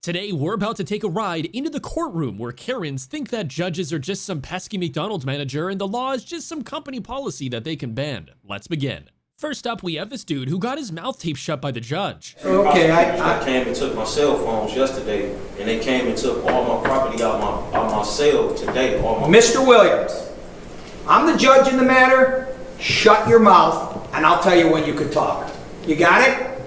Today, we're about to take a ride into the courtroom where Karens think that judges are just some pesky McDonald's manager and the law is just some company policy that they can bend. Let's begin. First up, we have this dude who got his mouth taped shut by the judge. Okay, I came and took my cell phones yesterday, and they came and took all my property out my cell today. Mr. Williams, I'm the judge in the matter. Shut your mouth, and I'll tell you when you can talk. You got it?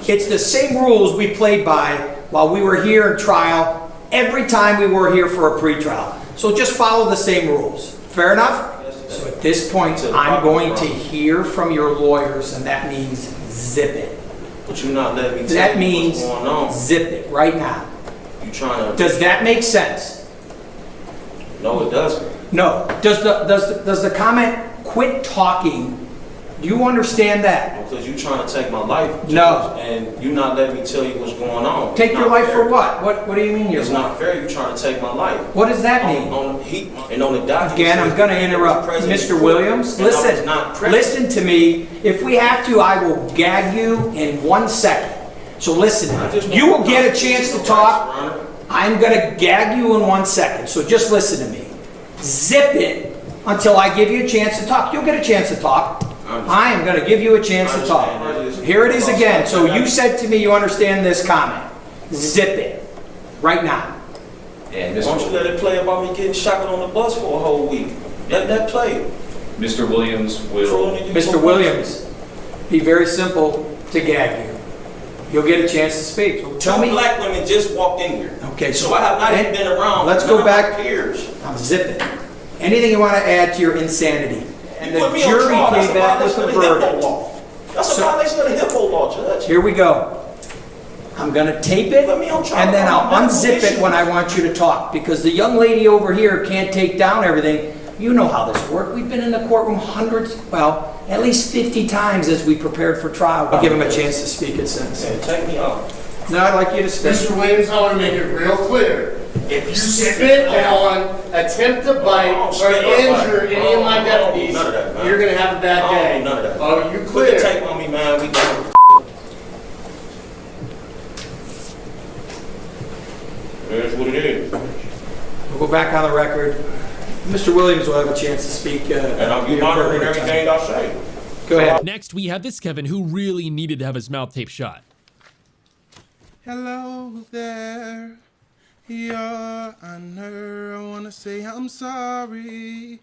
It's the same rules we played by while we were here in trial, every time we were here for a pretrial. So just follow the same rules. Fair enough? So at this point, I'm going to hear from your lawyers, and that means zip it. But you're not letting me tell That you means what's going on. zip it right now. You trying to? Does that make sense? No, it doesn't. No. Does the comment quit talking? Do you understand that? Because you're trying to take my life. Judge, No. And you're not letting me tell you what's going on. Take your life for what? What do you mean It's not fair. You're trying to take my life. What does that mean? On the heat and on the document. Again, I'm going to interrupt. Mr. Williams, listen to me. If we have to, I will gag you in 1 second. So listen, you will get a chance to talk. I'm going to gag you in 1 second. So just listen to me. Zip it until I give you a chance to talk. You'll get a chance to talk. I am going to give you a chance to talk. Here it is again. So you said to me you understand this comment. Zip it. Right now. And why don't you let it play about me getting shackled on the bus for a whole week? Let that play. Mr. Williams will... Mr. Williams, be very simple to gag you. You'll get a chance to speak. So tell me. Black women just walked in here. Okay, so I have not been around. Let's go back. Peers. Now zip it. Anything you want to add to your insanity? And the jury came back with a verdict. That's a violation of the HIPAA law, Judge. Here we go. I'm going to tape it, and then I'll unzip it when I want you to talk, because the young lady over here can't take down everything. You know how this works. We've been in the courtroom at least 50 times as we prepared for trial. I'll give him a chance to speak it since. Okay, take me off. No, I'd like you to speak. Mr. Williams, I want to make it real clear. If you spit on, attempt to bite, or injure any of my deputies, you're going to have a bad day. None of that. Oh, you Put clear. the tape on me, man. We got it. That's what it is. We'll go back on the record. Mr. Williams will have a chance to speak. And I'll be monitoring everything I say. Go ahead. Next, we have this Kevin who really needed to have his mouth taped shut. Hello there, Your Honor. I want to say I'm sorry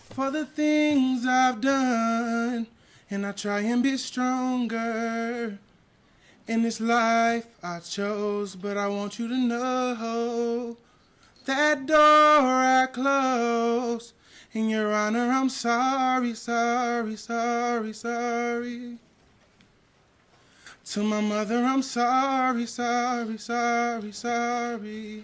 for the things I've done, and I try and be stronger in this life I chose, but I want you to know that door I closed. And Your Honor, I'm sorry, sorry, sorry, sorry. To my mother, I'm sorry, sorry, sorry, sorry.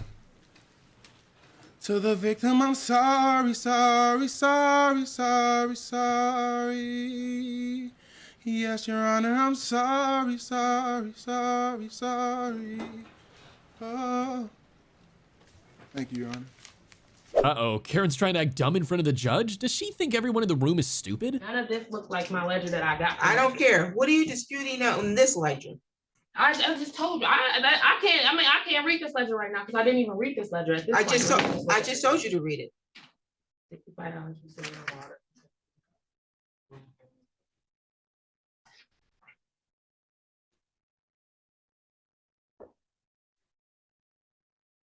To the victim, I'm sorry, sorry, sorry, sorry, sorry. Yes, Your Honor, I'm sorry, sorry, sorry, sorry. Oh. Thank you, Your Honor. Uh-oh, Karen's trying to act dumb in front of the judge? Does she think everyone in the room is stupid? None of this looks like my ledger that I got. I don't care. What are you disputing on this ledger? I just told you. I can't read this ledger right now because I didn't even read this ledger at this point. I just told you to read it. $65 you said in water.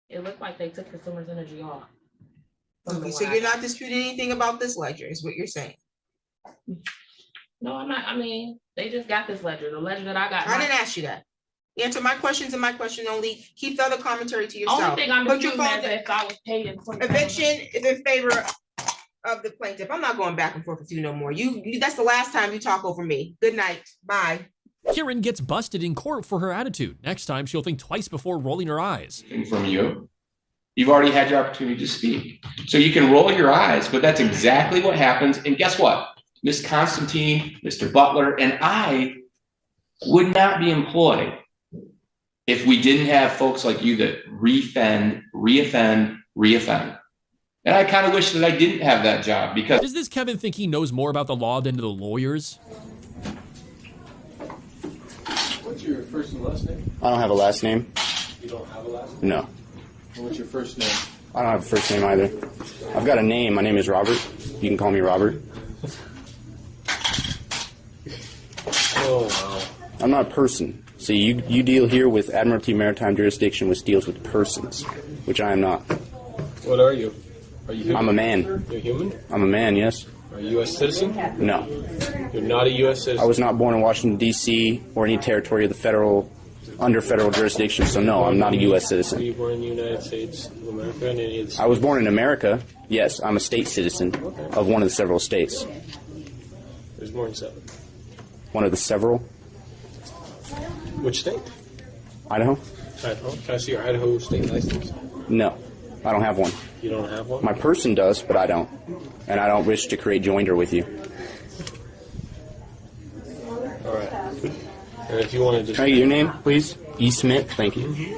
It looked like they took Consumers Energy off. Okay, so you're not disputing anything about this ledger, is what you're saying? No, I'm not. I mean, they just got this ledger, the ledger that I got. I didn't ask you that. Answer my questions and my question only. Keep the other commentary to yourself. Only thing I'm disputing is if I was paid in eviction is in favor of the plaintiff. I'm not going back and forth with you no more. You that's the last time you talk over me. Good night. Bye. Karen gets busted in court for her attitude. Next time, she'll think twice before rolling her eyes. From you, you've already had your opportunity to speak. So you can roll your eyes, but that's exactly what happens. And guess what? Ms. Constantine, Mr. Butler, and I would not be employed if we didn't have folks like you that reoffend. And I kind of wish that I didn't have that job because... Does this Kevin think he knows more about the law than the lawyers? What's your first and last name? I don't have a last name. You don't have a last name? No. What's your first name? I don't have a first name either. I've got a name. My name is Robert. You can call me Robert. Oh, wow. I'm not a person. See, you deal here with Admiralty Maritime Jurisdiction, which deals with persons, which I am not. What are you? Are you human? I'm a man. You're human? I'm a man, yes. Are you a U.S. citizen? No. You're not a U.S. citizen? I was not born in Washington, D.C. or any territory of the under federal jurisdiction, so no, I'm not a U.S. citizen. Were you born in the United States of America? In any of the states? I was born in America. Yes, I'm a state citizen of one of the several states. There's more than 7. One of the several? Which state? Idaho. Idaho. Can I see your Idaho state license? No, I don't have one. You don't have one? My person does, but I don't. And I don't wish to create joinder with you. All right. And if you want to just... Can I get your name, please? E. Smith, thank you.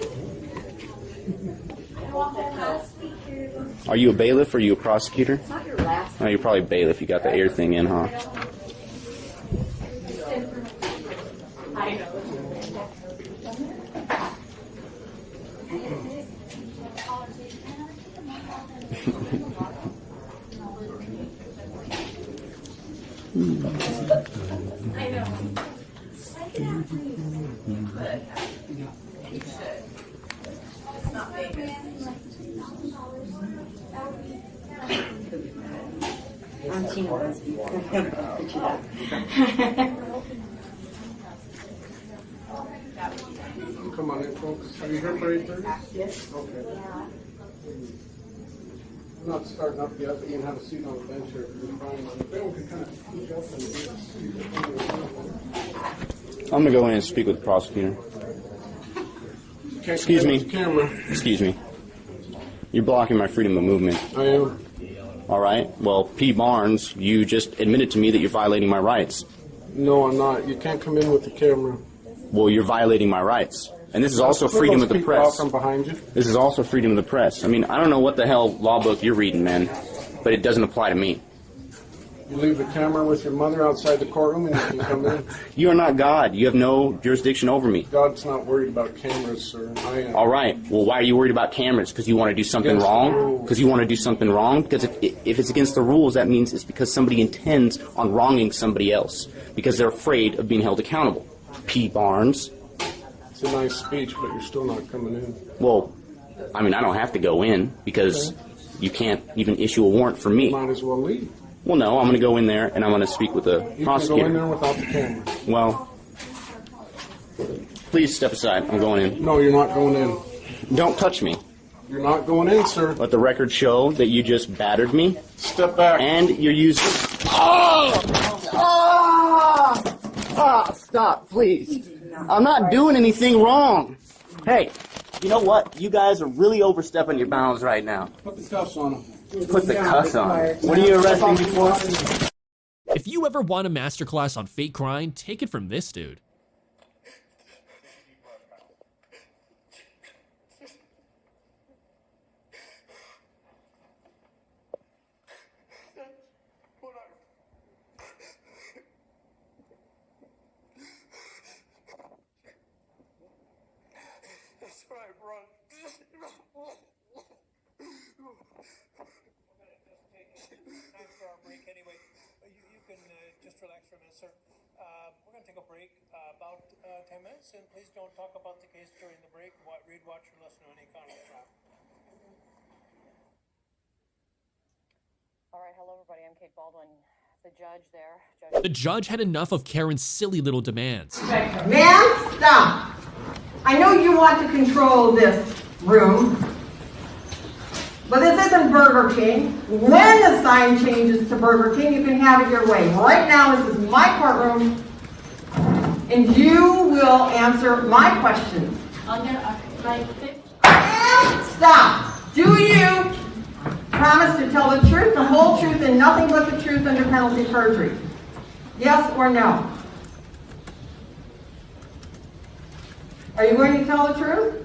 Are you a bailiff or are you a prosecutor? Oh, you're probably a bailiff. You got the air thing in, huh? I know. Come on in, folks. Are you here for 8:30? Yes. Okay. I'm not starting up yet, but you can have a seat on the bench here if you're fine. Bill can kind of push up and I'm going to go in and speak with the prosecutor. Excuse me. Excuse me. You're blocking my freedom of movement. I am. All right. Well, P. Barnes, you just admitted to me that you're violating my rights. No, I'm not. You can't come in with the camera. Well, you're violating my rights. And this is also freedom of the press. From behind you. This is also freedom of the press. I mean, I don't know what the hell law book you're reading, man, but it doesn't apply to me. You leave the camera with your mother outside the courtroom and you can come in. You are not God. You have no jurisdiction over me. God's not worried about cameras, sir. I am. All right. Well, why are you worried about cameras? Because you want to do something wrong? Because you want to do something wrong? Because if it's against the rules, that means it's because somebody intends on wronging somebody else. Because they're afraid of being held accountable. P. Barnes. It's a nice speech, but you're still not coming in. Well, I mean, I don't have to go in because you can't even issue a warrant for me. You might as well leave. Well, no, I'm going to go in there and I'm going to speak with the prosecutor. You can go in there without the camera. Well, please step aside. I'm going in. No, you're not going in. Don't touch me. You're not going in, sir. Let the record show that you just battered me. Step back. And you're using... Oh! Oh! Oh, stop, please. I'm not doing anything wrong. Hey, you know what? You guys are really overstepping your bounds right now. Put the cuffs on them. Put the cuffs on. What are you arresting me for? If you ever want a masterclass on fake crime, take it from this dude. We're going to take a break, about 10 minutes, and please don't talk about the case during the break. Read, watch, or listen to any kind of trial. All right, hello everybody, I'm Kate Baldwin. The judge there. The judge had enough of Karen's silly little demands. Man, stop! I know you want to control this room, but this isn't Burger King. When the sign changes to Burger King, you can have it your way. Right now, this is my courtroom, and you will answer my questions. And stop! Do you promise to tell the truth, the whole truth, and nothing but the truth under penalty of perjury? Yes or no? Are you going to tell the truth?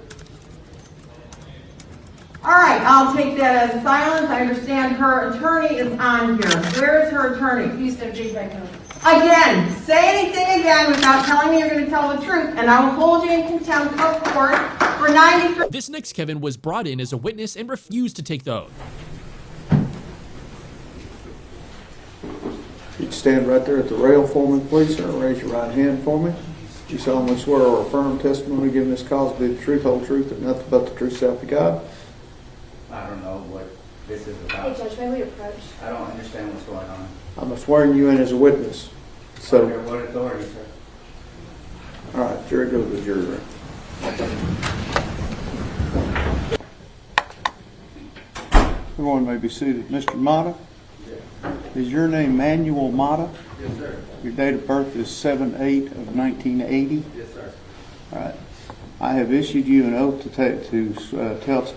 All right, I'll take that as silence. I understand her attorney is on here. Where is her attorney? He's the big right now. Again, say anything again without telling me you're going to tell the truth, and I will hold you in contempt of court for 93. This next Kevin was brought in as a witness and refused to take the oath. You can stand right there at the rail for me, please, sir. Raise your right hand for me. You solemnly swear or affirm testimony given this cause to be the truth, whole truth, and nothing but the truth, so help you God. I don't know what this is about. Hey, Judge, may we approach? I don't understand what's going on. I'm swearing you in as a witness. So, Under what authority, sir? all right, jury, go to the jury room. Everyone may be seated. Mr. Mata? Is your name Manuel Mata? Yes, sir. Your date of birth is 7/8 of 1980? Yes, sir. All right. I have issued you an oath to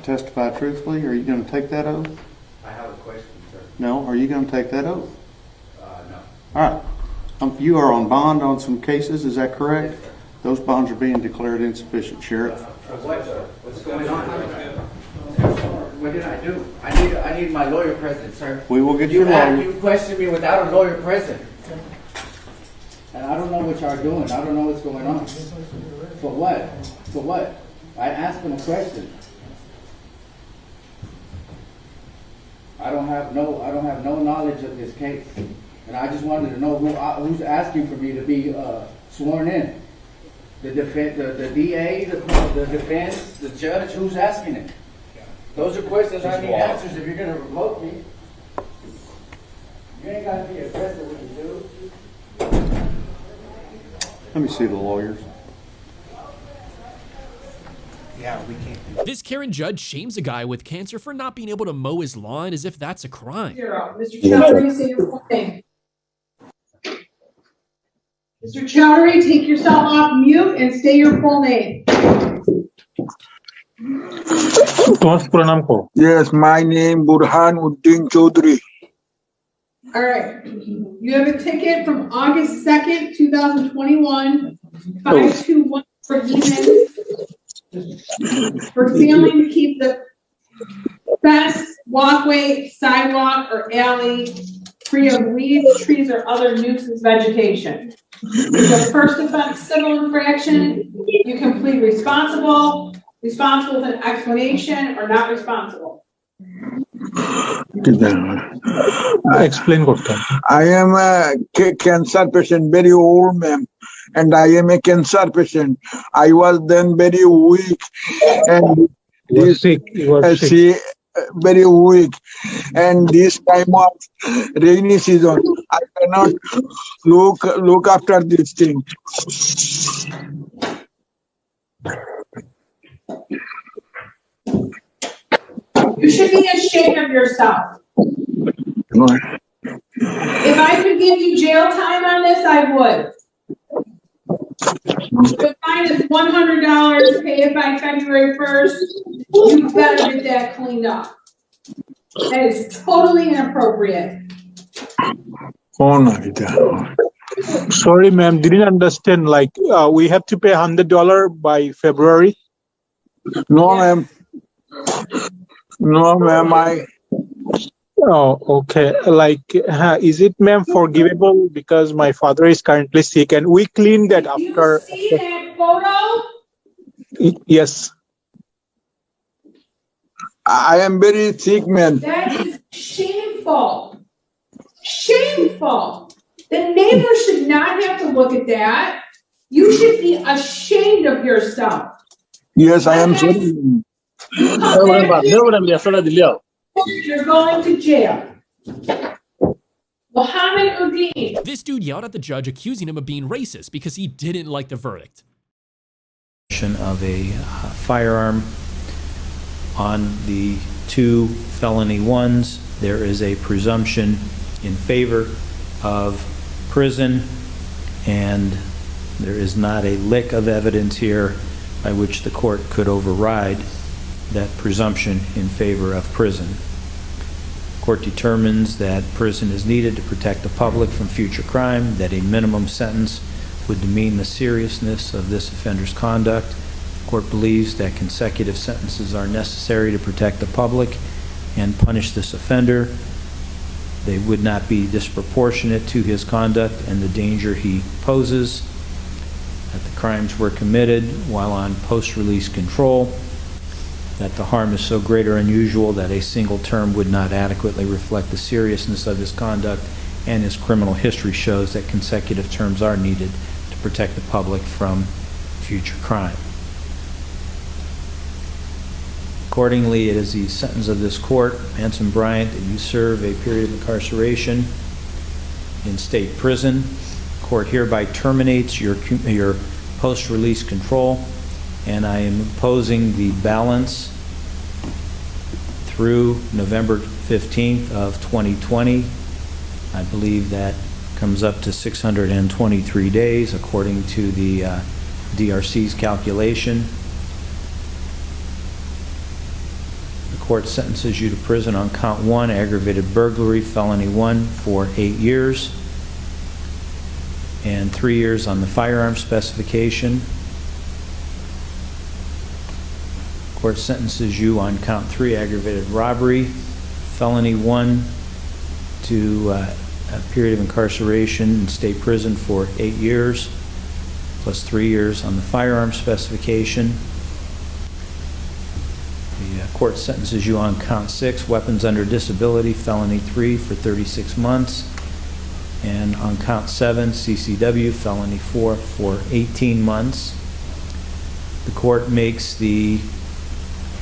testify truthfully. Are you going to take that oath? I have a question, sir. No. Are you going to take that oath? No. All right. You are on bond on some cases, is that correct? Yes, sir. Those bonds are being declared insufficient, Sheriff. For what, sir? What's going on? What did I do? I need my lawyer present, sir. We will get your lawyer. You questioned me without a lawyer present. And I don't know what y'all doing. I don't know what's going on. For what? For what? I asked him a question. I don't have no knowledge of this case, and I just wanted to know who's asking for me to be sworn in. The DA, the defense, the judge. Who's asking it? Those are questions I need answers. If you're gonna revoke me, you ain't gotta be aggressive when you do. Let me see the lawyers. Yeah, we can't. This Karen judge shames a guy with cancer for not being able to mow his lawn as if that's a crime. Mr. Chowdhury, say your full name. Mr. Chowdhury, take yourself off mute and say your full name. Yes, my name Burhanuddin Chaudhary. All right. You have a ticket from August 2nd, 2021, 521 for Heman, for failing to keep the fence, walkway, sidewalk, or alley free of weeds, trees, or other nuisance vegetation. It's a first offense civil infraction. You can plead responsible with an explanation, or not responsible. Explain. I am a cancer patient, very old, ma'am, and I am a cancer patient. I was then very weak, and very weak, and this time of rainy season, I cannot look after this thing. You should be ashamed of yourself. If I could give you jail time on this, I would. The fine is $100, pay it by February 1st. You better get that cleaned up. That is totally inappropriate. Oh, no. Sorry, ma'am, didn't understand. Like, we have to pay $100 by February? No, ma'am. No, ma'am, Oh, okay. Like, is it, ma'am, forgivable because my father is currently sick and we cleaned that after? You see that photo? Yes. I am very sick, man. That is shameful. Shameful. The neighbor should not have to look at that. You should be ashamed of yourself. Yes, I am sorry. You're going to jail. Mohammed Udine. This dude yelled at the judge accusing him of being racist because he didn't like the verdict. Of a firearm on the 2 felony ones, there is a presumption in favor of prison, and there is not a lick of evidence here by which the court could override that presumption in favor of prison. The court determines that prison is needed to protect the public from future crime, that a minimum sentence would demean the seriousness of this offender's conduct. The court believes that consecutive sentences are necessary to protect the public and punish this offender. They would not be disproportionate to his conduct and the danger he poses. That the crimes were committed while on post-release control, that the harm is so great or unusual that a single term would not adequately reflect the seriousness of his conduct, and his criminal history shows that consecutive terms are needed to protect the public from future crime. Accordingly, it is the sentence of this court, Manson Bryant, that you serve a period of incarceration in state prison. Court hereby terminates your post-release control, and I am imposing the balance through November 15th of 2020. I believe that comes up to 623 days according to the DRC's calculation. The court sentences you to prison on count 1, aggravated burglary, felony 1, for 8 years, and 3 years on the firearm specification. Court sentences you on count 3, aggravated robbery, felony 1, to a period of incarceration in state prison for 8 years, plus 3 years on the firearm specification. The court sentences you on count 6, weapons under disability, felony 3, for 36 months, and on count 7, CCW, felony 4, for 18 months. The court makes the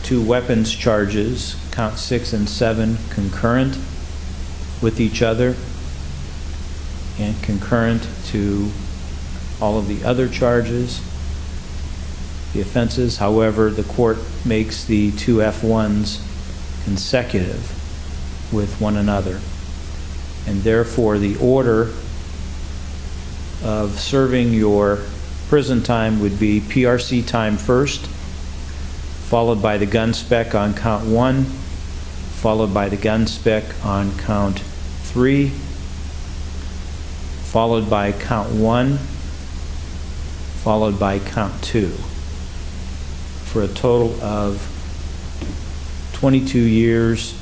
2 weapons charges, count 6 and 7, concurrent with each other and concurrent to all of the other charges, the offenses. However, the court makes the 2 F1s consecutive with one another, and therefore the order of serving your prison time would be PRC time first, followed by the gun spec on count 1, followed by the gun spec on count 3, followed by count 1, followed by count 2, for a total of 22 years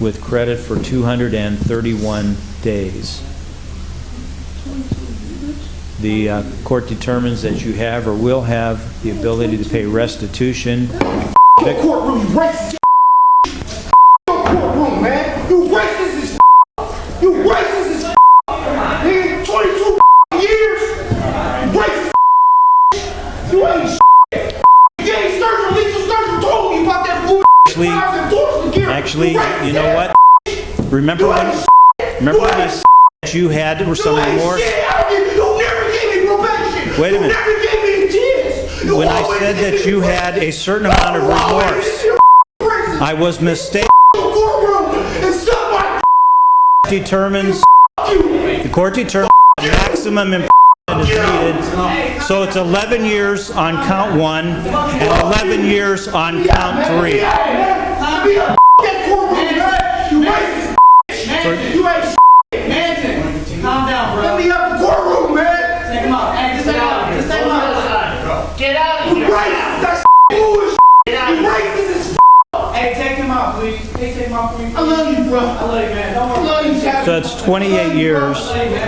with credit for 231 days. The court determines that you have or will have the ability to pay restitution. Courtroom, you racist. Courtroom, man. You racist as You racist as nigga, 22 years. Racist. You ain't Gay Sturgeon, Lisa Sturgeon told me about that bull. Actually, you know what? Remember when I said that you had some remorse? You never gave me probation. Wait a minute. You never gave me a chance. When I said that you had a certain amount of remorse, I was mistaken. The court determines maximum imprisonment is needed, so it's 11 years on count 1 and 11 years on count 3. You ain't Manson, calm down, bro. Let me up the courtroom, man. Take him out. Hey, just take him out. Just take him out. Get out of here. You racist. That's bullshit. You racist as Hey, take him out, please. Hey, take him out, please. I love you, bro. I love you, man. Don't worry. I love you, Chad. So it's 28 years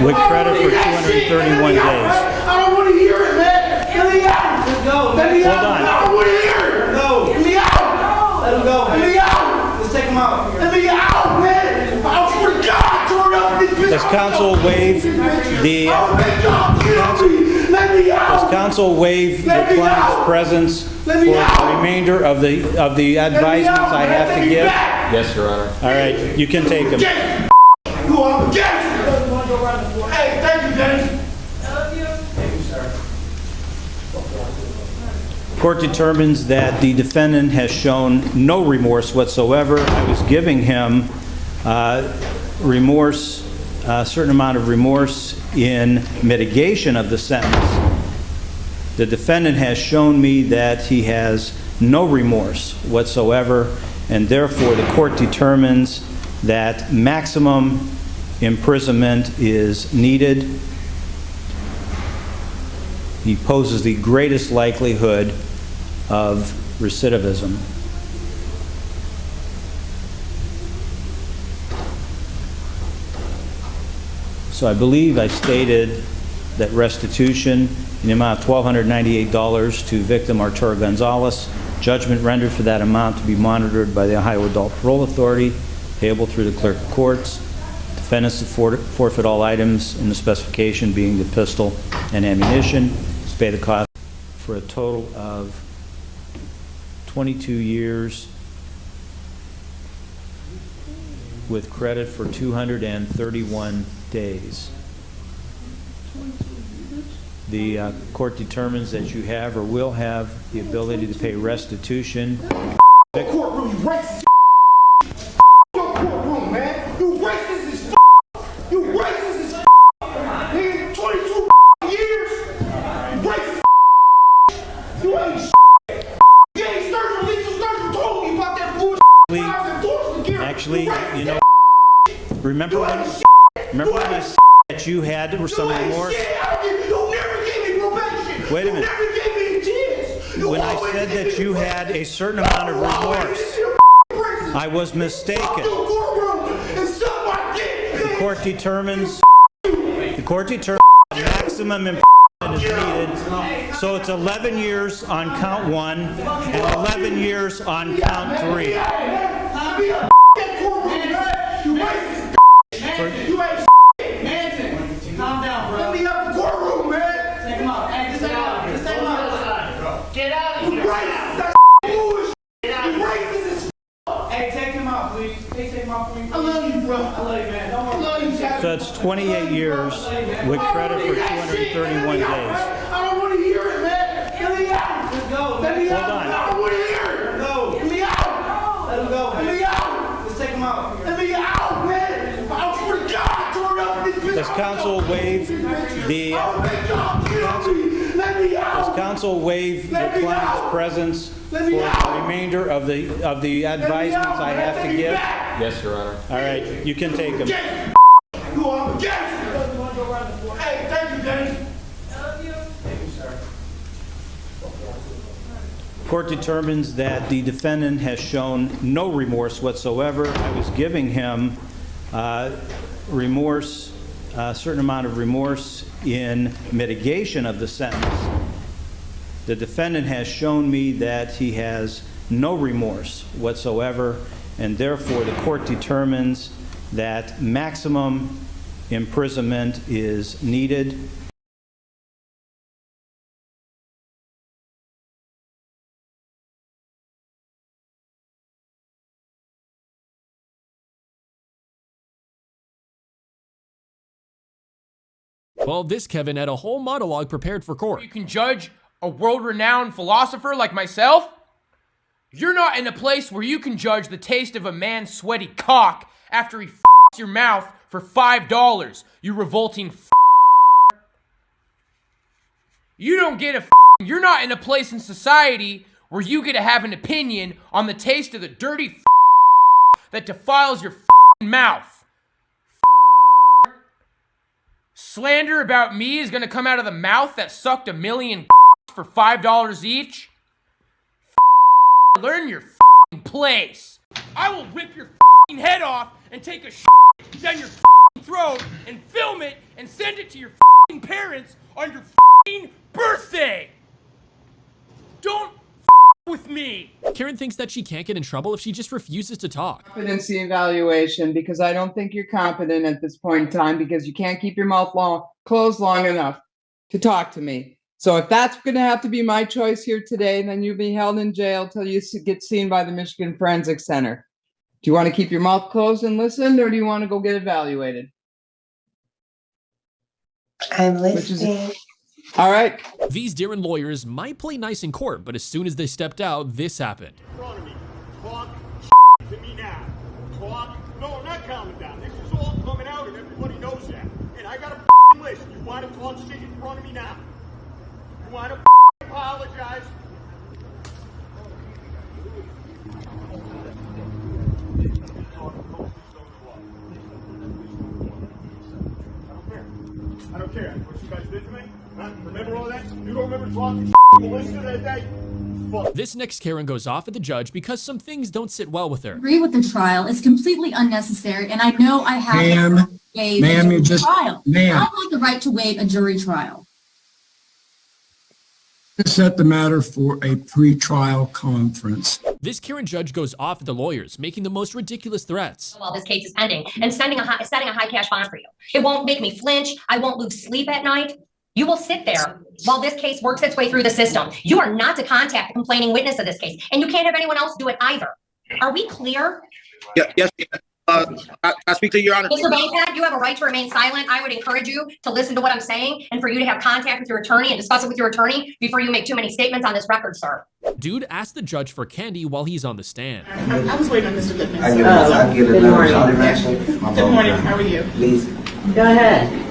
with credit for 231 days. I don't want to hear it, man. Let me out. Let's go. Let me out. Hold on. I don't want to hear it. No. Let me out. Let him go. Let me out. Let's take him out. Let me out, man. I swear to God, turn up this bitch. Does counsel waive the client's presence for the remainder of the advisements I have to give? Yes, Your Honor. All right, you can take them. You are a gangster. Hey, thank you, Dennis. Thank you, sir. Court determines that the defendant has shown no remorse whatsoever. I was giving him remorse, a certain amount of remorse in mitigation of the sentence. The defendant has shown me that he has no remorse whatsoever, and therefore the court determines that maximum imprisonment is needed. He poses the greatest likelihood of recidivism. So I believe I stated that restitution in the amount of $1,298 to victim Arturo Gonzalez, judgment rendered for that amount to be monitored by the Ohio Adult Parole Authority, payable through the clerk of courts. Defendants to forfeit all items in the specification, being the pistol and ammunition, to pay the cost for a total of 22 years with credit for 231 days. The court determines that you have or will have the ability to pay restitution. Courtroom, you racist. Your courtroom, man. You racist as You racist as Nigga, 22 years. Racist. You ain't Gay Sturgeon, Lisa Sturgeon told me about that bullshit. Actually, you know, remember when I said that you had some remorse? Wait a minute. When I said that you had a certain amount of remorse, I was mistaken. The court determines maximum imprisonment is needed, so it's 11 years on count 1 and 11 years on count 3. Calm down, bro. Let me out the courtroom, man. Take him out. Hey, just take him out. Just take him out. Get out of here. That's bullshit. You racist as Hey, take him out, please. Take him out, please. I love you, bro. I love you, man. Don't worry. I love you, So that's 28 years with credit for 231 days. I don't want to hear it, man. Let me out. Let's go. Let me out. Hold on. I don't want to hear it. Let go. Let me out. Let him go. Let me out. Let's take him out. Let me out, man. I swear to God, turn up in this bitch. Does counsel waive the client's presence for the remainder of the advisements I have to give? Yes, Your Honor. All right, you can take them. You are a gangster. Hey, thank you, Dennis. Thank you, sir. Court determines that the defendant has shown no remorse whatsoever. I was giving him remorse, a certain amount of remorse in mitigation of the sentence. The defendant has shown me that he has no remorse whatsoever, and therefore the court determines that maximum imprisonment is needed. Well, this Kevin had a whole monologue prepared for court. You can judge a world-renowned philosopher like myself? You're not in a place where you can judge the taste of a man's sweaty cock after he f***s your mouth for $5, you revolting f***. You don't get a You're not in a place in society where you get to have an opinion on the taste of the dirty f*** that defiles your mouth. Slander about me is gonna come out of the mouth that sucked a million for $5 each? Learn your place. I will rip your head off and take a down your throat and film it and send it to your parents on your birthday. Don't with me. Karen thinks that she can't get in trouble if she just refuses to talk. Competency evaluation, because I don't think you're competent at this point in time because you can't keep your mouth closed long enough to talk to me. So if that's going to have to be my choice here today, then you'll be held in jail till you get seen by the Michigan Forensic Center. Do you want to keep your mouth closed and listen, or do you want to go get evaluated? I'm listening. All right. These Darren lawyers might play nice in court, but as soon as they stepped out, this happened. Talk to me now. Talk. No, I'm not calming down. This is all coming out and everybody knows that. And I got a list. You want to talk shit in front of me now? You want to apologize? I don't care. What you guys did to me? Huh? Remember all that? You don't remember talking Melissa that day? Fuck. This next Karen goes off at the judge because some things don't sit well with her. Agree with the trial. It's completely unnecessary, and I know I have. waive Ma'am, a you jury just- trial. ma'am. I want the right to waive a jury trial. Set the matter for a pre-trial conference. This Karen judge goes off at the lawyers, making the most ridiculous threats. While this case is pending and setting a high cash bond for you. It won't make me flinch. I won't lose sleep at night. You will sit there while this case works its way through the system. You are not to contact the complaining witness of this case, and you can't have anyone else do it either. Are we clear? Yes. I speak to Your Honor. Mr. Bowcat, you have a right to remain silent. I would encourage you to listen to what I'm saying and for you to have contact with your attorney and discuss it with your attorney before you make too many statements on this record, sir. Dude asked the judge for candy while he's on the stand. I was waiting on Mr. Lippman. Good morning. Good morning. How are you? Please. Go ahead.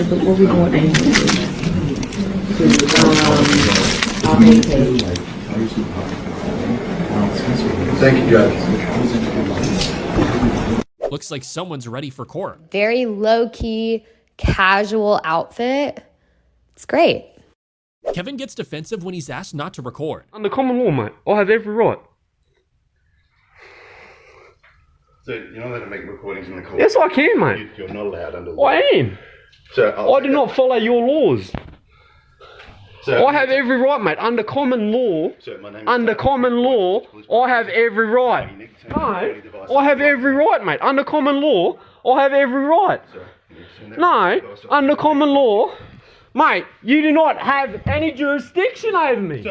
But what we going Thank you, Judge. Looks like someone's ready for court. Very low-key, casual outfit. It's great. Kevin gets defensive when he's asked not to record. Under common law, mate, I have every right. So you're not allowed to make recordings in the court? Yes, I can, mate. You're not allowed under law. I am. So I do not follow your laws. So I have every right, mate. Under common law, I have every right. No, I have every right, mate. Under common law, I have every right. No, under common law, mate, you do not have any jurisdiction over me.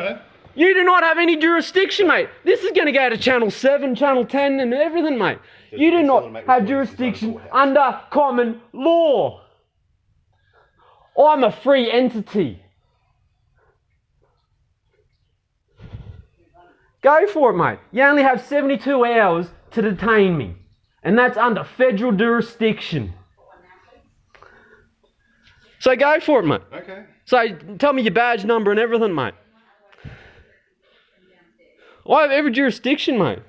You do not have any jurisdiction, mate. This is going to go to Channel 7, Channel 10 and everything, mate. You do not have jurisdiction under common law. I'm a free entity. Go for it, mate. You only have 72 hours to detain me. And that's under federal jurisdiction. So go for it, mate. Okay. So tell me your badge number and everything, mate. I have every jurisdiction, mate.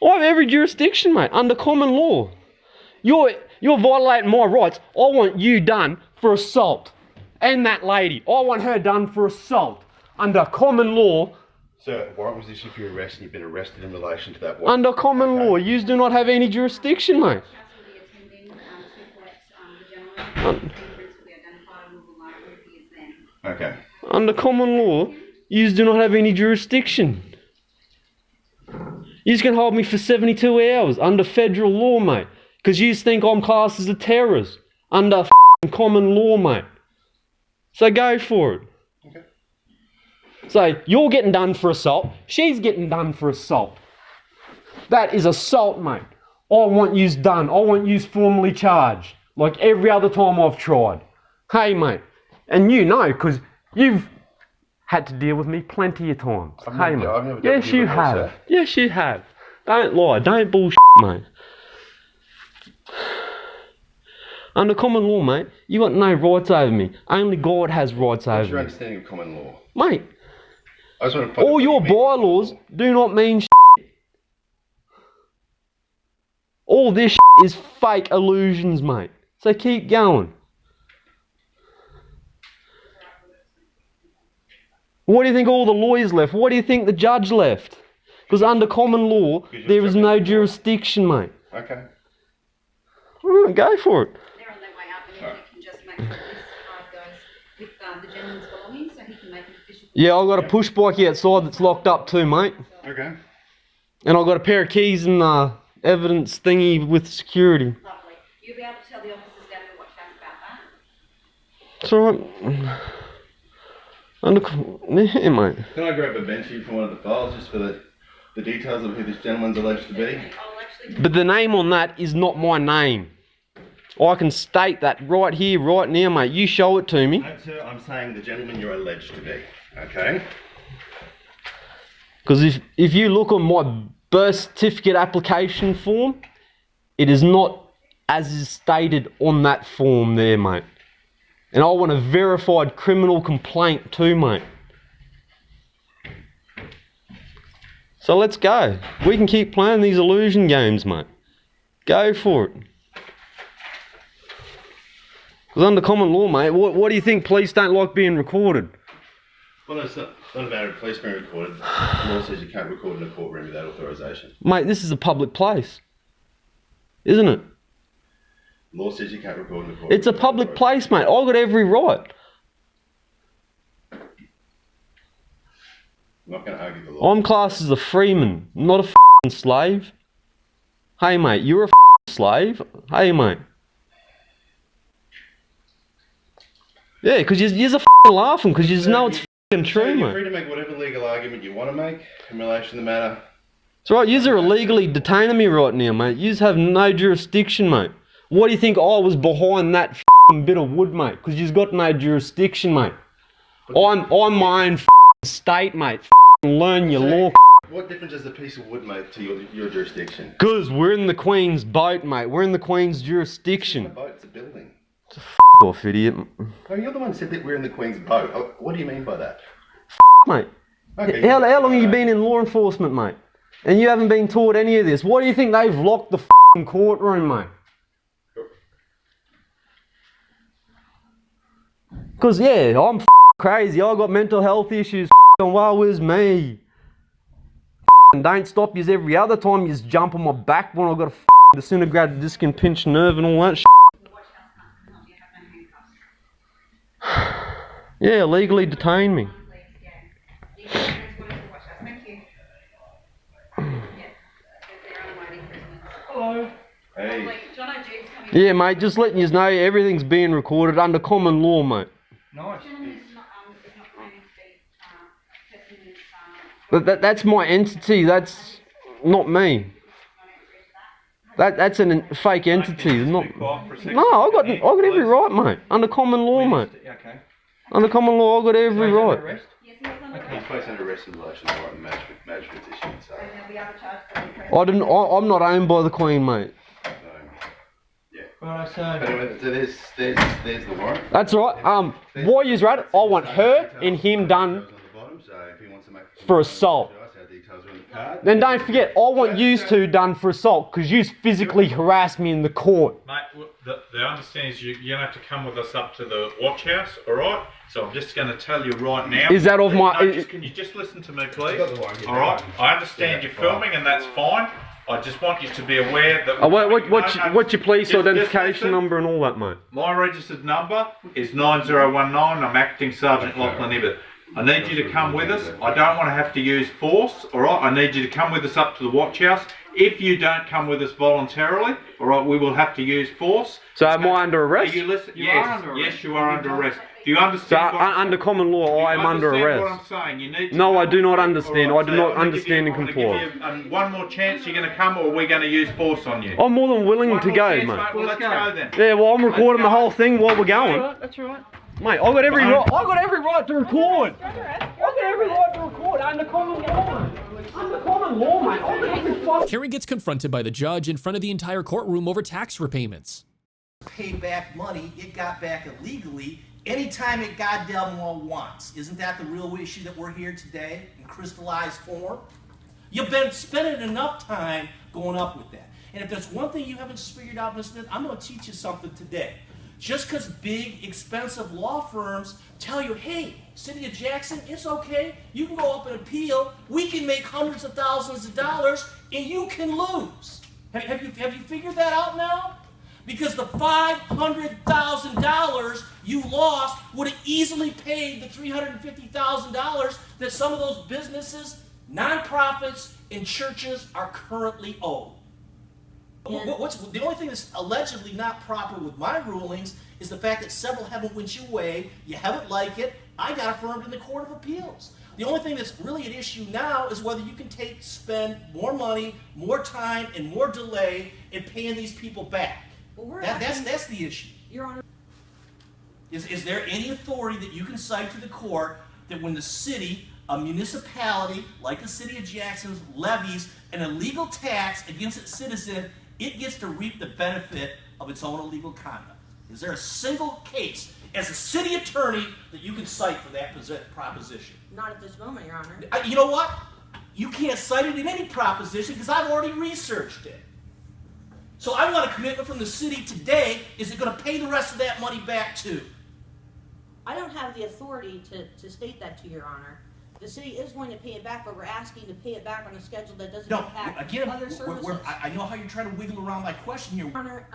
I have every jurisdiction, mate, under common law. You're violating my rights. I want you done for assault. And that lady. I want her done for assault. Under common law. So warrant was issued for your arrest and you've been arrested in relation to that warrant? Under common law. You do not have any jurisdiction, mate. Okay. Under common law, you do not have any jurisdiction. You can hold me for 72 hours under federal law, mate. Because you think I'm classed as a terrorist. Under common law, mate. So go for it. Okay. So you're getting done for assault. She's getting done for assault. That is assault, mate. I want yous done. I want yous formally charged. Like every other time I've tried. Hey, mate. And you know, because you've had to deal with me plenty of times. Hey, mate. Yes, you have. Yes, you have. Don't lie. Don't bullshit, mate. Under common law, mate, you got no rights over me. Only God has rights over me. What's your understanding of common law? Mate, I just want to all your bylaws do not mean shit. All this shit is fake illusions, mate. So keep going. What do you think all the lawyers left? What do you think the judge left? Because under common law, there is no jurisdiction, mate. Okay. All right, go for it. They're on their way up, and if they can just make sure this card goes with the gentleman's belongings so he can make an official... Yeah, I've got a push bike outside that's locked up too, mate. Okay. And I've got a pair of keys and evidence thingy with security. Lovely. You'll be able to tell the officers down in Watch House about that. It's alright. Yeah, mate. Can I grab a bench here from one of the files just for the details of who this gentleman's alleged to be? But the name on that is not my name. I can state that right here, right now, mate. You show it to me. No, sir, I'm saying the gentleman you're alleged to be. Okay? Because if you look on my birth certificate application form, it is not as is stated on that form there, mate. And I want a verified criminal complaint too, mate. So let's go. We can keep playing these illusion games, mate. Go for it. Because under common law, mate, what do you think police don't like being recorded? Well, no, it's not a matter of police being recorded. The law says you can't record in a courtroom without authorisation. Mate, this is a public place. Isn't it? The law says you can't record in a courtroom. It's a public place, mate. I've got every right. I'm not going to argue the law. I'm classed as a freeman, not a f***ing slave. Hey, mate, you're a f***ing slave. Hey, mate. Yeah, because you're a f***ing laughing, because you just know it's f***ing true, You're mate. free to make whatever legal argument you want to make in relation to the matter. That's right, yous are illegally detaining me right now, mate. Yous have no jurisdiction, mate. Why do you think I was behind that f***ing bit of wood, mate? Because you've got no jurisdiction, mate. I'm my own f***ing state, mate. F***ing learn your law. What difference does a piece of wood make to your jurisdiction? Because we're in the Queen's boat, mate. We're in the Queen's jurisdiction. It's not a boat, it's a building. F*** off, idiot. No, you're the one who said that we're in the Queen's boat. What do you mean by that? Mate. Okay, How long have you been in law enforcement, mate? And you haven't been taught any of this. Why do you think they've locked the f***ing courtroom, mate? Because, yeah, I'm f***ing crazy. I got mental health issues. F***ing woe is me. F***ing don't stop yous every other time yous jump on my back when I got a f***ing disintegrated disc and pinched nerve and all that shit. Yeah, legally detain me. Hello. Hey. Yeah, mate, just letting you know everything's being recorded under common law, mate. Nice. But that's my entity, that's not me. That's a fake entity. Not... No, I got every right, mate. Under common law, mate. Okay. Under common law, I got every right. He's placed under arrest in relation to what the magistrate's issued, so... I'm not owned by the Queen, mate. Yeah. Right, so... Anyway, so there's the warrant. That's right. Why use right? I want her and him done for assault. Then don't forget, I want yous two done for assault because yous physically harassed me in the court. Mate, the understanding is you're going to have to come with us up to the watch house, alright? So I'm just going to tell you right now. Is that of my... No, can you just listen to me, please? Alright? I understand you're filming and that's fine. I just want you to be aware that... What's your police identification number and all that, mate? My registered number is 9019. I'm Acting Sergeant Lachlan Ibbott. I need you to come with us. I don't want to have to use force, alright? I need you to come with us up to the watch house. If you don't come with us voluntarily, alright, we will have to use force. So am I under arrest? Yes, you are under arrest. Do you understand? So under common law, I am under arrest. What I'm saying? You need to no, I do not understand. I do not understand and comply. One more chance. You're going to come, or are we going to use force on you? I'm more than willing to go, mate. Well, let's go then. Yeah, well, I'm recording the whole thing while we're going. That's right. Mate, I got every right. I got every right to record. I got every right to record under common law, mate. Under common law, mate. I got every fuck. Karen gets confronted by the judge in front of the entire courtroom over tax repayments. Pay back money it got back illegally anytime it goddamn well wants. Isn't that the real issue that we're here today in crystallized form? You've been spending enough time going up with that. And if there's one thing you haven't figured out, Ms. Smith, I'm going to teach you something today. Just because big, expensive law firms tell you, hey, City of Jackson, it's okay, you can go up and appeal, we can make hundreds of thousands of dollars, and you can lose. Have you figured that out now? Because the $500,000 you lost would have easily paid the $350,000 that some of those businesses, nonprofits, and churches are currently owed. The only thing that's allegedly not proper with my rulings is the fact that several haven't went your way, you haven't liked it, I got affirmed in the Court of Appeals. The only thing that's really at issue now is whether you can spend more money, more time, and more delay in paying these people back. That's the issue. Your Honor. Is there any authority that you can cite to the court that when the city, a municipality like the City of Jackson, levies an illegal tax against its citizen, it gets to reap the benefit of its own illegal conduct? Is there a single case as a city attorney that you can cite for that proposition? Not at this moment, Your Honor. You know what? You can't cite it in any proposition because I've already researched it. So I want a commitment from the city today. Is it going to pay the rest of that money back too? I don't have the authority to state that to Your Honor. The city is going to pay it back, but we're asking to pay it back on a schedule that doesn't impact other services. I know how you're trying to wiggle around my question here. Your Honor,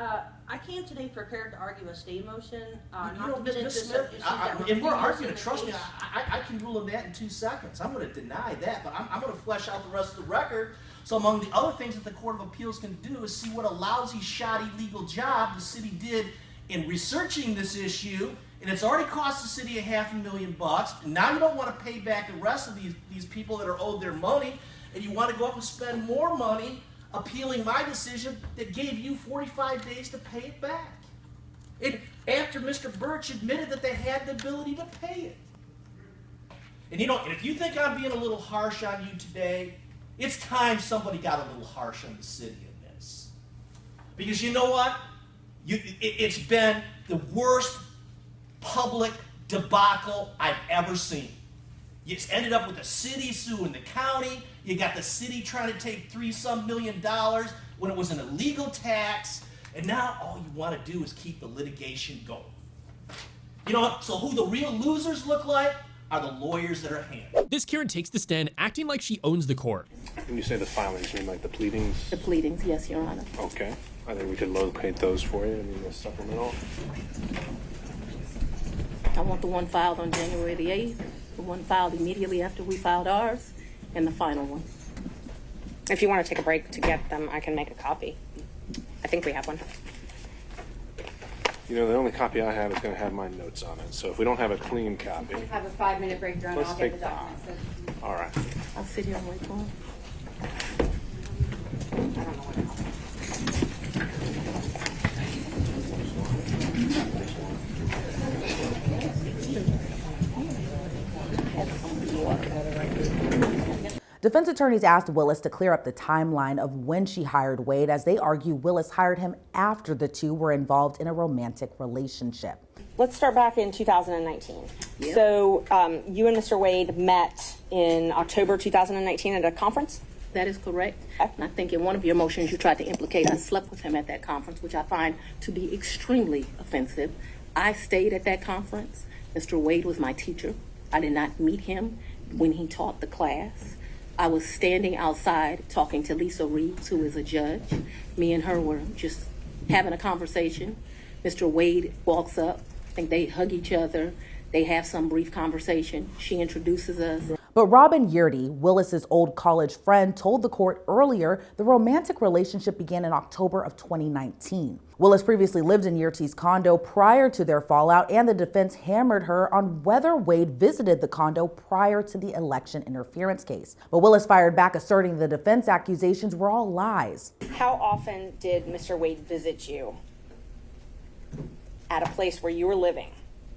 I came today prepared to argue a stay motion, not to Ms. get into Smith, some issues that were and we're previous arguing, in the trust me, case. I can rule on that in 2 seconds. I'm going to deny that, but I'm going to flesh out the rest of the record. So among the other things that the Court of Appeals can do is see what a lousy, shoddy legal job the city did in researching this issue, and it's already cost the city $500,000. And now you don't want to pay back the rest of these people that are owed their money, and you want to go up and spend more money appealing my decision that gave you 45 days to pay it back. And after Mr. Birch admitted that they had the ability to pay it. And you know, and if you think I'm being a little harsh on you today, it's time somebody got a little harsh on the city in this. Because you know what? It's been the worst public debacle I've ever seen. It's ended up with the city suing the county. You got the city trying to take $3-some million when it was an illegal tax. And now all you want to do is keep the litigation going. You know what? So who the real losers look like are the lawyers that are handling. This Karen takes the stand acting like she owns the court. When you say the filings, you mean like the pleadings? The pleadings, yes, Your Honor. Okay. I think we could locate those for you. I mean, the supplemental. I want the one filed on January the 8th, the one filed immediately after we filed ours, and the final one. If you want to take a break to get them, I can make a copy. I think we have one. You know, the only copy I have is going to have my notes on it. So if we don't have a clean copy, Have a 5-minute break, Your Honor. Let's I'll take get the documents. all right. I'll sit here and wait for him. Defense attorneys asked Willis to clear up the timeline of when she hired Wade, as they argue Willis hired him after the two were involved in a romantic relationship. Let's start back in 2019. Yep. So you and Mr. Wade met in October 2019 at a conference? That is correct. And I think in one of your motions you tried to implicate I slept with him at that conference, which I find to be extremely offensive. I stayed at that conference. Mr. Wade was my teacher. I did not meet him when he taught the class. I was standing outside talking to Lisa Reeves, who is a judge. Me and her were just having a conversation. Mr. Wade walks up. I think they hug each other. They have some brief conversation. She introduces us. But Robin Yurdy, Willis's old college friend, told the court earlier the romantic relationship began in October of 2019. Willis previously lived in Yurdy's condo prior to their fallout, and the defense hammered her on whether Wade visited the condo prior to the election interference case. But Willis fired back, asserting the defense accusations were all lies. How often did Mr. Wade visit you at a place where you were living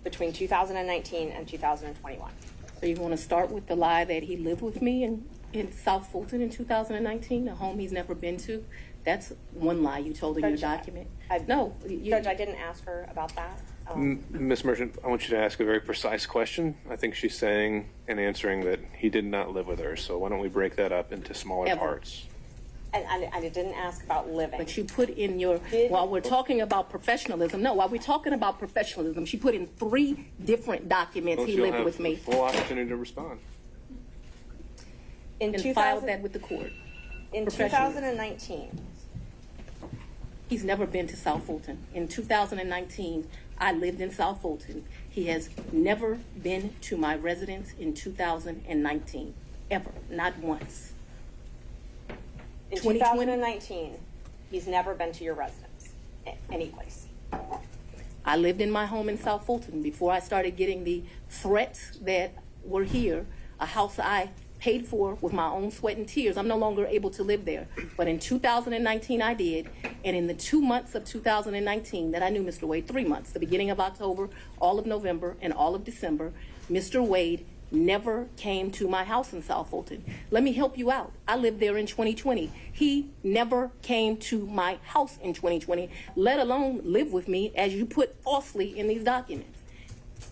between 2019 and 2021? So you want to start with the lie that he lived with me in South Fulton in 2019, a home he's never been to? That's one lie you told in your document. No. Judge, I didn't ask her about that. Ms. Merchant, I want you to ask a very precise question. I think she's saying and answering that he did not live with her. So why don't we break that up into smaller parts? I didn't ask about living. But you put in your, while we're talking about professionalism, she put in 3 different documents he lived with me. Full opportunity to respond. And filed that with the court. In 2019. He's never been to South Fulton. In 2019, I lived in South Fulton. He has never been to my residence in 2019, ever, not once. In 2019, he's never been to your residence, any place. I lived in my home in South Fulton before I started getting the threats that were here, a house I paid for with my own sweat and tears. I'm no longer able to live there. But in 2019, I did. And in the 2 months of 2019 that I knew Mr. Wade, 3 months, the beginning of October, all of November, and all of December, Mr. Wade never came to my house in South Fulton. Let me help you out. I lived there in 2020. He never came to my house in 2020, let alone live with me, as you put falsely in these documents.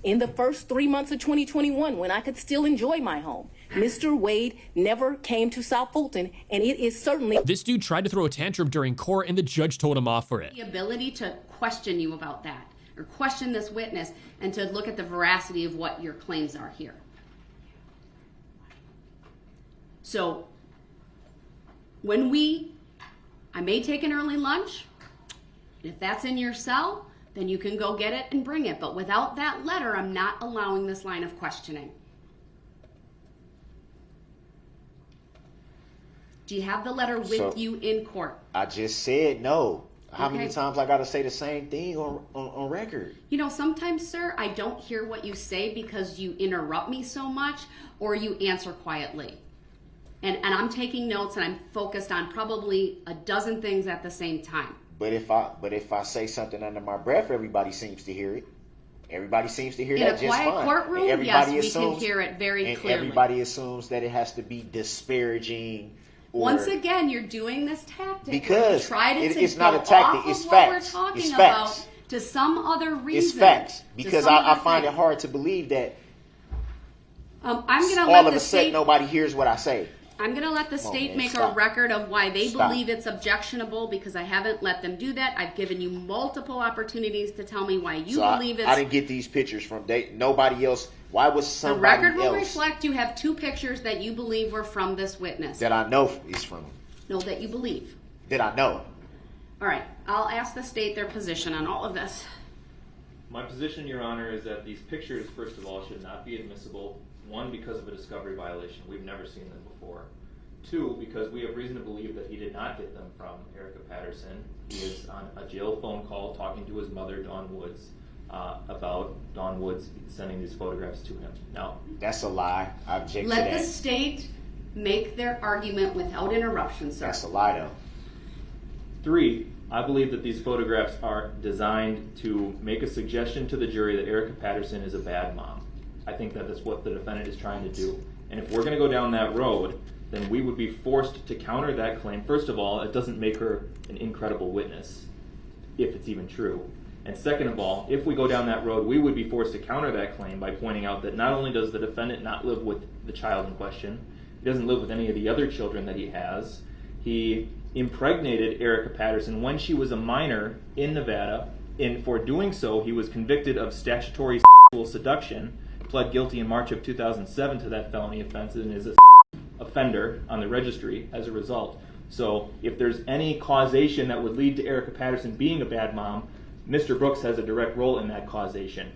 In the first 3 months of 2021, when I could still enjoy my home, Mr. Wade never came to South Fulton, and it is certainly... This dude tried to throw a tantrum during court, and the judge told him off for it. The ability to question you about that. or question this witness and to look at the veracity of what your claims are here. So when I may take an early lunch. If that's in your cell, then you can go get it and bring it. But without that letter, I'm not allowing this line of questioning. Do you have the letter with you in court? I just said no. How many times I got to say the same thing on record? You know, sometimes, sir, I don't hear what you say because you interrupt me so much or you answer quietly. And I'm taking notes and I'm focused on probably a dozen things at the same time. But if I say something under my breath, everybody seems to hear it. Everybody seems to hear that just fine. In a quiet courtroom, yes, we can hear it very clearly. Everybody assumes that it has to be disparaging. Once again, you're doing this tactic. Because it's not a tactic, it's facts. What we're talking it's facts. about to some other reason. It's facts. Because I find it hard to believe that I'm gonna all of a sudden nobody hears what I say. I'm going to let the state make a record of why they believe it's objectionable because I haven't let them do that. I've given you multiple opportunities to tell me why you believe it's... I didn't get these pictures from nobody else. Why was somebody else... The record will reflect you have 2 pictures that you believe were from this witness. That I know is from him. No, that you believe. That I know. All right. I'll ask the state their position on all of this. My position, Your Honor, is that these pictures, first of all, should not be admissible. 1, because of a discovery violation. We've never seen them before. 2, because we have reason to believe that he did not get them from Erica Patterson. He is on a jail phone call talking to his mother, Dawn Woods, about Dawn Woods sending these photographs to him. Now, that's a lie. I object to that. Let the state make their argument without interruption, sir. That's a lie, though. 3, I believe that these photographs are designed to make a suggestion to the jury that Erica Patterson is a bad mom. I think that that's what the defendant is trying to do. And if we're going to go down that road, then we would be forced to counter that claim. First of all, it doesn't make her an incredible witness, if it's even true. And second of all, if we go down that road, we would be forced to counter that claim by pointing out that not only does the defendant not live with the child in question, he doesn't live with any of the other children that he has. He impregnated Erica Patterson when she was a minor in Nevada, and for doing so, he was convicted of statutory sexual seduction, pled guilty in March of 2007 to that felony offense, and is a offender on the registry as a result. So if there's any causation that would lead to Erica Patterson being a bad mom, Mr. Brooks has a direct role in that causation.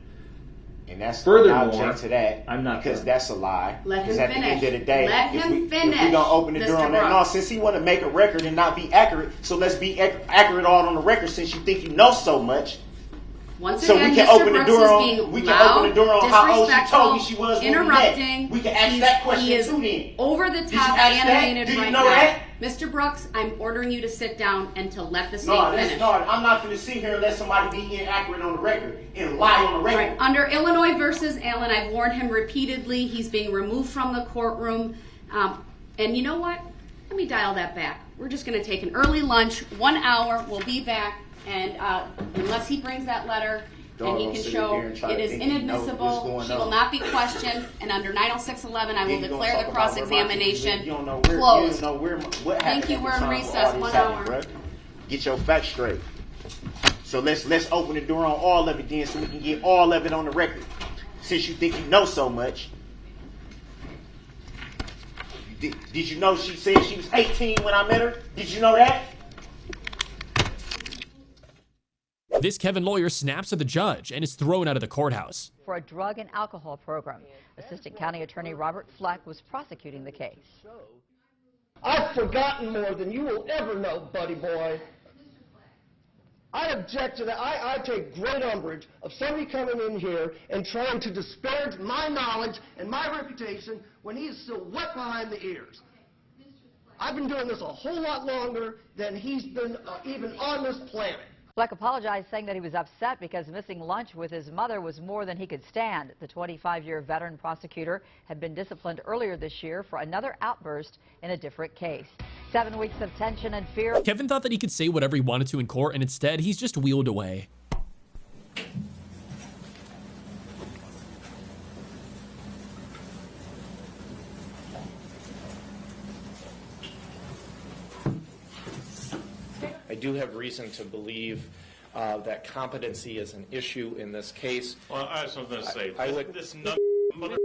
And that's furthermore, I object to that. I'm not because that's a lie. Let him because at finish. the end of the day, Let him finish. If we're gonna open the door on that, no, since he want to make a record and not be accurate, so let's be accurate all on the record. Since you think you know so much. Once so again, we can Mr. open the Brooks door is on. being We can loud, open the door on how old she told me she was when we interrupting. met. We can ask that question he is too. Then over the Did you top, ask animated that? Did right you know now. that? Mr. Brooks, I'm ordering you to sit down and to let the state finish. No, I'm not going to sit here and let somebody be inaccurate on the record and lie on the record. Right. Under Illinois versus Allen, I've warned him repeatedly. He's being removed from the courtroom. And you know what? Let me dial that back. We're just going to take an early lunch, 1 hour. We'll be back. And unless he brings that letter, and he can show it is inadmissible, she will not be questioned, and under 906.11, I will declare the cross-examination closed. Thank you, we're in recess, 1 hour. Get your facts straight. So let's open the door on all of it then, so we can get all of it on the record. Since you think you know so much. Did you know she said she was 18 when I met her? Did you know that? This Kevin lawyer snaps at the judge and is thrown out of the courthouse. For a drug and alcohol program, Assistant County Attorney Robert Fleck was prosecuting the case. I've forgotten more than you will ever know, buddy boy. I object to that. I take great umbrage of somebody coming in here and trying to disparage my knowledge and my reputation when he is still wet behind the ears. I've been doing this a whole lot longer than he's been even on this planet. Fleck apologized, saying that he was upset because missing lunch with his mother was more than he could stand. The 25-year veteran prosecutor had been disciplined earlier this year for another outburst in a different case. 7 weeks of tension and fear. Kevin thought that he could say whatever he wanted to in court, and instead, he's just wheeled away. I do have reason to believe that competency is an issue in this case. Well, I was going to say, I would, this mother...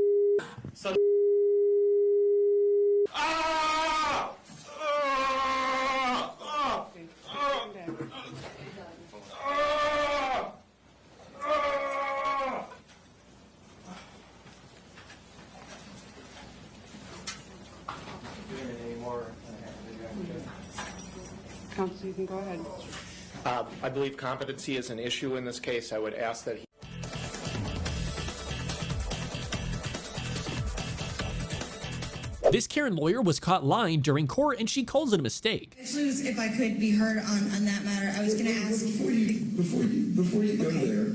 Son Counsel, you can go ahead. I believe competency is an issue in this case. I would ask that he This Karen lawyer was caught lying during court, and she calls it a mistake. Actually, if I could be heard on that matter, I was going to ask before you go there,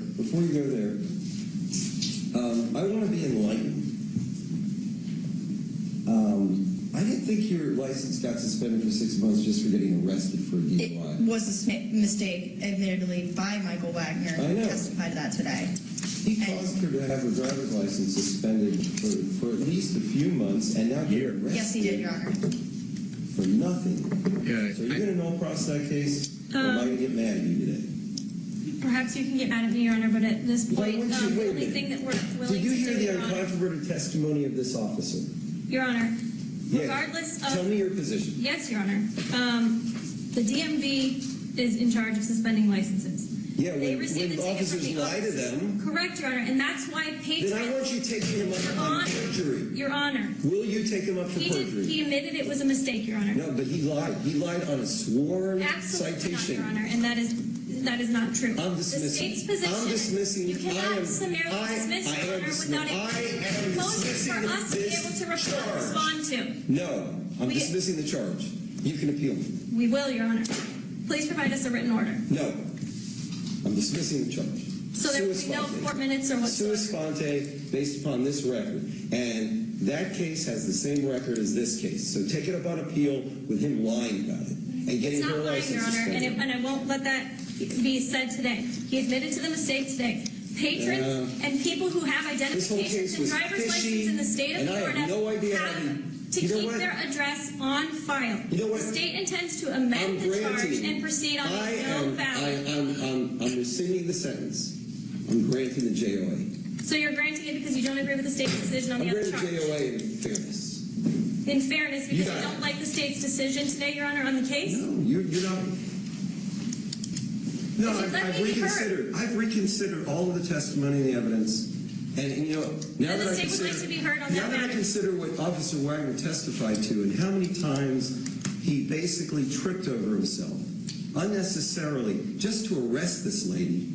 I want to be enlightened. I didn't think your license got suspended for 6 months just for getting arrested for DUI. It was a mistake, admittedly, by Michael Wagner, I who know. testified to that today. He caused her to have her driver's license suspended for at least a few months, and now you're arrested. Yes, he did, Your Honor. For nothing. Yeah. So are you going to no process that case, or am I going to get mad at you today? Perhaps you can get mad at me, Your Honor, but at this point, the only thing that we're willing Did you to hear do, the Your Honor, uncontroverted testimony of this officer? Your Honor, Yes. regardless of... Tell me your position. Yes, Your Honor. The DMV is in charge of suspending licenses. Yeah, They when receive the ticket officers from the lie to them, Correct, Your Honor, and that's why patrons... then I want you taking them up on perjury. Your Honor. Will you take them up for perjury? He admitted it was a mistake, Your Honor. No, but he lied. He lied on a sworn Absolutely not, citation. Your Honor, and that is not true. I'm The dismissing. state's position I'm dismissing. you cannot summarily I dismiss, am Your Honor, without a closure for us to be able to respond to. No, I'm dismissing the charge. You can appeal me. We will, Your Honor. Please provide us a written order. No, I'm dismissing the charge. So there will be no court minutes or whatsoever. Sua sponte, based upon this record. And that case has the same record as this case. So take it up on appeal with him lying about it and getting It's her not lying, license Your Honor, suspended. and I won't let that be said today. He admitted to the mistake today. Patrons and people who have identifications and driver's license in the state of and I Florida have no idea how to keep their address on file. You know what? The state intends to amend the charge and proceed on no valid. I'm rescinding the sentence. I'm granting the JOA. So you're granting it because you don't agree with the state's decision on the other I'm charge? granting JOA in fairness. In fairness, because you don't like the state's decision today, Your Honor, on the case? No, you're not. No, Let I've me be reconsidered. I've reconsidered all of the testimony and the evidence. And you know, now Then that the I state would consider, like to be heard on now that that I matter. consider what Officer Wagner testified to and how many times he basically tripped over himself unnecessarily just to arrest this lady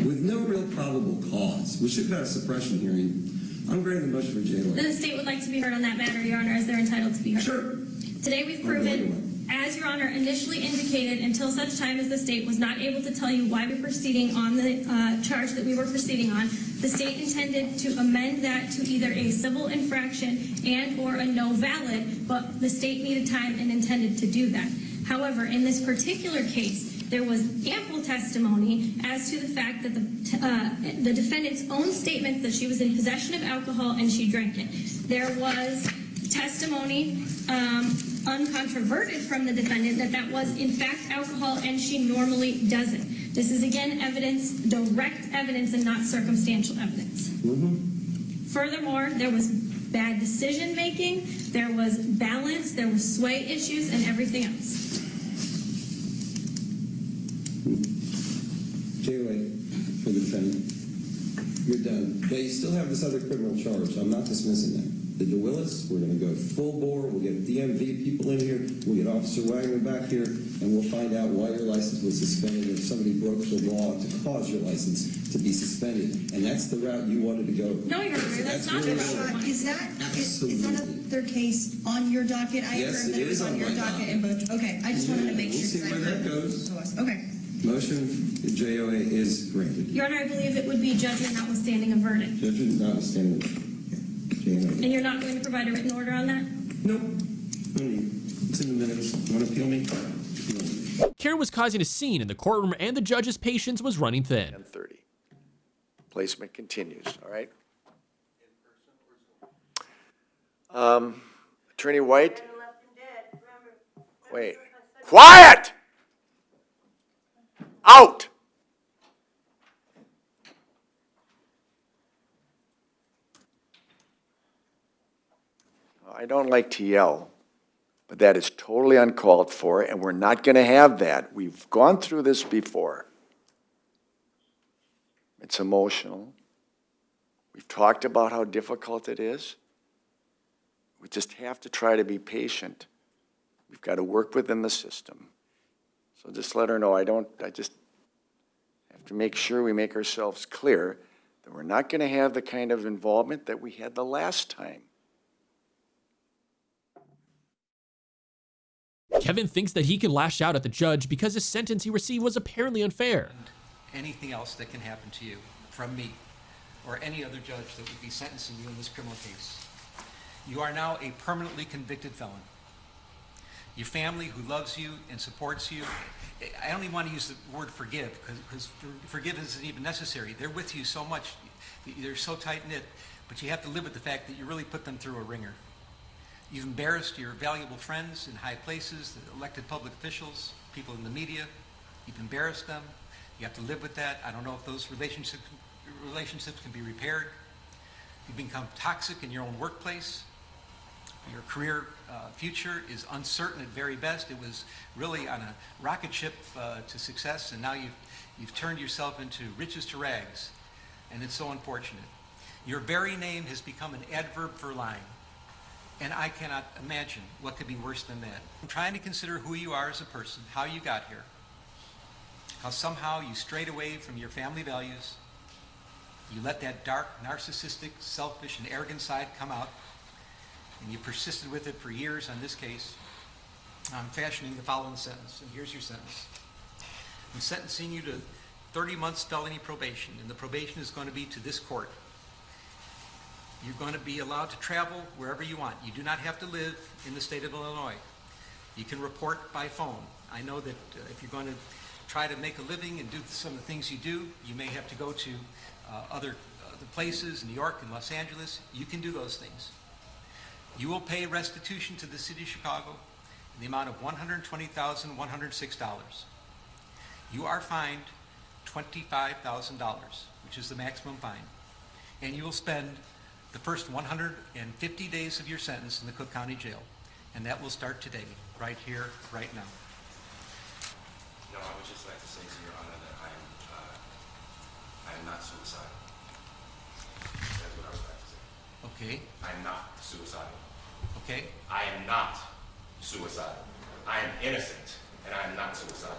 with no real probable cause. We should have had a suppression hearing. I'm granting the motion for JOA. Then the state would like to be heard on that matter, Your Honor, as they're entitled to be heard. Sure. Today we've proven, as Your Honor initially indicated, until such time as the state was not able to tell you why we're proceeding on the charge that we were proceeding on, the state intended to amend that to either a civil infraction and or a no valid, but the state needed time and intended to do that. However, in this particular case, there was ample testimony as to the fact that the defendant's own statement that she was in possession of alcohol and she drank it. There was testimony uncontroverted from the defendant that was in fact alcohol and she normally doesn't. This is again evidence, direct evidence, and not circumstantial evidence. Furthermore, there was bad decision making, there was balance, there were sway issues, and everything else. JOA for the defendant. You're done. They still have this other criminal charge. I'm not dismissing that. The DeWillis, we're going to go full bore. We'll get DMV people in here. We'll get Officer Wagner back here, and we'll find out why your license was suspended if somebody broke the law to cause your license to be suspended. And that's the route you wanted to go. No, Your Honor, that's not the route. Is that their case on your docket? I Yes, affirm that it it was is on on your my docket in both. Okay, I just wanted to make We'll sure. see where that goes. Okay. Motion, the JOA is granted. Your Honor, I believe it would be judgment notwithstanding a verdict. Judgment notwithstanding. JOA. And you're not going to provide a written order on that? Nope. No need. It's in the minutes. Want to appeal me? Karen was causing a scene in the courtroom, and the judge's patience was running thin. 10:30. Placement continues, all right? Attorney White? Wait. Quiet! Out! I don't like to yell, but that is totally uncalled for, and we're not going to have that. We've gone through this before. It's emotional. We've talked about how difficult it is. We just have to try to be patient. We've got to work within the system. So just let her know I just have to make sure we make ourselves clear that we're not going to have the kind of involvement that we had the last time. Kevin thinks that he can lash out at the judge because the sentence he received was apparently unfair. Anything else that can happen to you from me or any other judge that would be sentencing you in this criminal case. You are now a permanently convicted felon. Your family who loves you and supports you, I only want to use the word forgive because forgiveness isn't even necessary. They're with you so much, they're so tight-knit, but you have to live with the fact that you really put them through a ringer. You've embarrassed your valuable friends in high places, the elected public officials, people in the media. You've embarrassed them. You have to live with that. I don't know if those relationships can be repaired. You've become toxic in your own workplace. Your career future is uncertain at very best. It was really on a rocket ship to success, and now you've turned yourself into riches to rags, and it's so unfortunate. Your very name has become an adverb for lying, and I cannot imagine what could be worse than that. I'm trying to consider who you are as a person, how you got here, how somehow you strayed away from your family values. You let that dark, narcissistic, selfish, and arrogant side come out, and you persisted with it for years on this case. I'm fashioning the following sentence, and here's your sentence. I'm sentencing you to 30 months felony probation, and the probation is going to be to this court. You're going to be allowed to travel wherever you want. You do not have to live in the state of Illinois. You can report by phone. I know that if you're going to try to make a living and do some of the things you do, you may have to go to other places, New York and Los Angeles. You can do those things. You will pay restitution to the city of Chicago in the amount of $120,106. You are fined $25,000, which is the maximum fine, and you will spend the first 150 days of your sentence in the Cook County Jail, and that will start today, right here, right now. No, I would just like to say to Your Honor that I am not suicidal. That's what I would like to say. Okay. I am not suicidal. Okay. I am not suicidal. I am innocent, and I am not suicidal.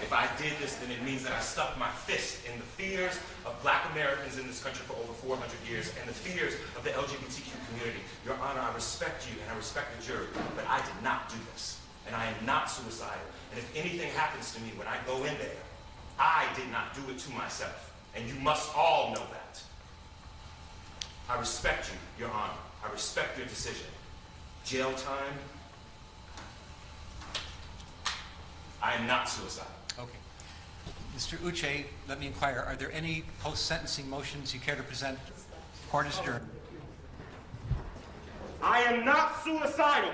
If I did this, then it means that I stuck my fist in the fears of Black Americans in this country for over 400 years and the fears of the LGBTQ community. Your Honor, I respect you and I respect the jury, but I did not do this. And I am not suicidal. And if anything happens to me when I go in there, I did not do it to myself. And you must all know that. I respect you, Your Honor. I respect your decision. Jail time, I am not suicidal. Okay. Mr. Uche, let me inquire, are there any post-sentencing motions you care to present? Court is adjourned. I am not suicidal.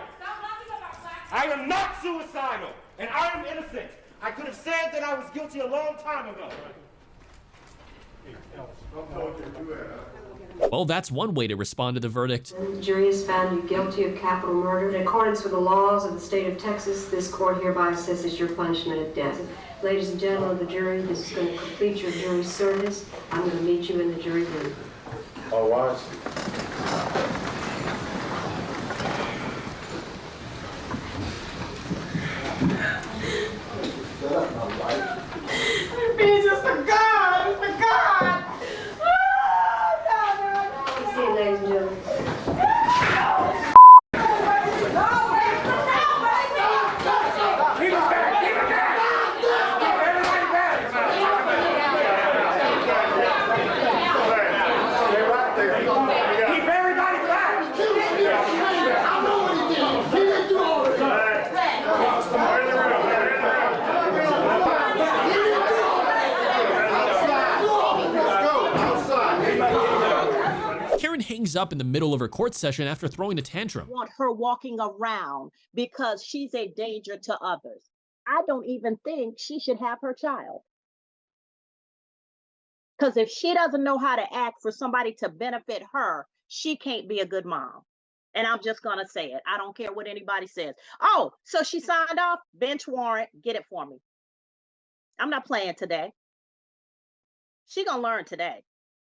I am not suicidal, and I am innocent. I could have said that I was guilty a long time ago. Well, that's one way to respond to the verdict. The jury has found you guilty of capital murder. In accordance with the laws of the state of Texas, this court hereby assesses your punishment of death. Ladies and gentlemen of the jury, this is going to complete your jury service. I'm going to meet you in the jury room. All rise. He's just a god! He's a god! See you, ladies and gentlemen. Hangs up in the middle of her court session after throwing a tantrum. Want her walking around because she's a danger to others. I don't even think she should have her child. Because if she doesn't know how to act for somebody to benefit her, she can't be a good mom. And I'm just going to say it. I don't care what anybody says. Oh, so she signed off, bench warrant, get it for me. I'm not playing today. She going to learn today.